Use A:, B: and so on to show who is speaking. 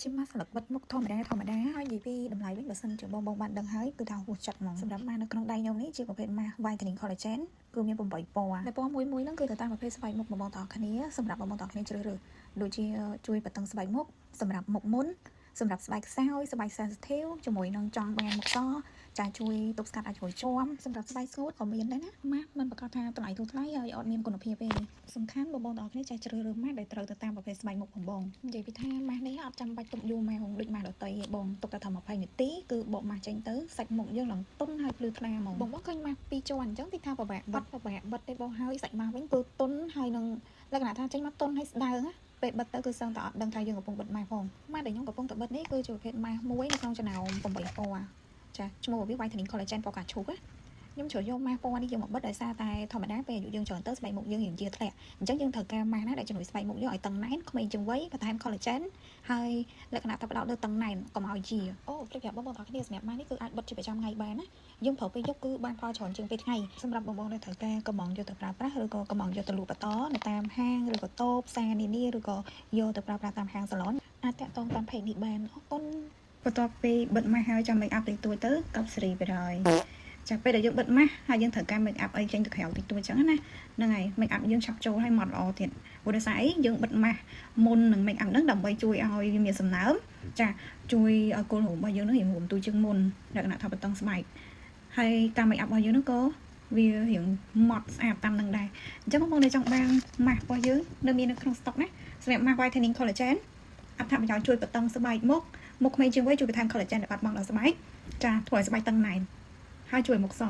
A: ជាម៉ាសស្លឹកបិទមុខធម្មតាហើយនិយាយពីតម្លៃវិញបើសិនជាបងបានដឹងហើយគឺថាហួសចិត្តហ្មងសម្រាប់ម៉ានៅក្នុងដៃខ្ញុំនេះជាប្រភេទម៉ា Whitening Collagen គឺមាន8ពណ៌ដែលពណ៌មួយហ្នឹងគឺទៅតាមប្រភេទស្បែកមុខបងប្អូនគ្នាសម្រាប់បងប្អូនគ្នាជ្រើសរើសដូចជាជួយបិទតឹងស្បែកមុខសម្រាប់មុខមុនសម្រាប់ស្បែកខ្សោយស្បែក sensitive ជាមួយនឹងចង់បានមុខសចាជួយទប់ស្កាត់អាចជួយជាប់សម្រាប់ស្បែកស្ងួតក៏មានដែរណាម៉ាមិនប្រកាសថាតម្លៃធូរថ្លៃហើយអត់មានគុណភាពទេសំខាន់បងប្អូនគ្នាចេះជ្រើសរើសម៉ាដែលត្រូវទៅតាមប្រភេទស្បែកមុខផងបងនិយាយពីថាម៉ានេះអត់ចាំបាច់ទុកយូរម៉ាដូចម៉ាដតៃទេបងទុកតែថា20នាទីគឺបកម៉ាចេញទៅសាច់មុខយើងឡើងទន់ហើយភ្លឺថ្លាហ្មងបងឃើញម៉ា2ជាន់អញ្ចឹងទីថាពិបាកបិទទេបងហើយសាច់ម៉ាវិញគឺទន់ហើយនឹងលក្ខណៈថាចេញមកទន់ហើយស្ដើងណាពេលបិទទៅគឺសឹងតែអត់ដឹងថាយើងកំពុងបិទម៉ាផងម៉ាដែលខ្ញុំកំពុងតែបិទនេះគឺជាប្រភេទម៉ាមួយនៅក្នុងចំណោម8ពណ៌ចាឈ្មោះវា Whitening Collagen ពណ៌កាឈូកខ្ញុំជ្រើសយកម៉ាពណ៌នេះយកមកបិទដោយសារតែធម្មតាពេលអាយុយើងច្រើនទៅស្បែកមុខយើងជាធ្លាក់អញ្ចឹងយើងត្រូវការម៉ាណាដែលជំនួយស្បែកមុខយើងឲ្យតឹងណែនក្មេងជាងវ័យបន្ថែម collagen ហើយលក្ខណៈថាផ្ដោតលើតឹងណែនកុំឲ្យជាអូព្រឹកប្រាប់បងប្អូនគ្នាសម្រាប់ម៉ានេះគឺអាចបិទជាប្រចាំថ្ងៃបានណាយើងប្រើពេលយប់គឺបានផលច្រើនជាងពេលថ្ងៃសម្រាប់បងប្អូនដែលត្រូវការកំងយកទៅប្រើប្រាស់ឬក៏កំងយកទៅលក់បន្តនៅតាមហាងឬក៏តូបផ្សារនានាឬក៏យកទៅប្រើប្រាស់តាមហាងសាឡនអាចតាក់ទងតាម page នេះបានអរគុណបន្ទាប់ពីបិទម៉ាស់ហើយចាំ make up តិចតួចទៅកប់សេរីទៅហើយចាពេលដែលយើងបិទម៉ាស់ហើយយើងត្រូវការ make up អីចេញទៅក្រៅតិចតួចអញ្ចឹងណាហ្នឹងហើយ make up យើងឆាប់ចូលឲ្យម៉ត់ល្អទៀតព្រោះដោយសារអីយើងបិទម៉ាស់មុននឹង make up ហ្នឹងដើម្បីជួយឲ្យវាមានសំណើមចាជួយឲ្យគល់ហូមរបស់យើងហ្នឹងរៀងរួមទូជាងមុនលក្ខណៈថាបតឹងស្បែកហើយការ make up របស់យើងហ្នឹងក៏វារៀងម៉ត់ស្អាតតាមនឹងដែរអញ្ចឹងបងប្អូនដែលចង់បានម៉ាស់របស់យើងនៅមាននៅក្នុង stock ណាសម្រាប់ម៉ាស់ Whitening Collagen អត្ថប្រយោជន៍ជួយបតឹងស្បែកមុខក្មេងជាងវ័យជួយបន្ថែម collagen ដែលបាត់បង់ដល់ស្បែកចាធ្វើឲ្យស្បែកតឹងណែនហើយជួយមុខស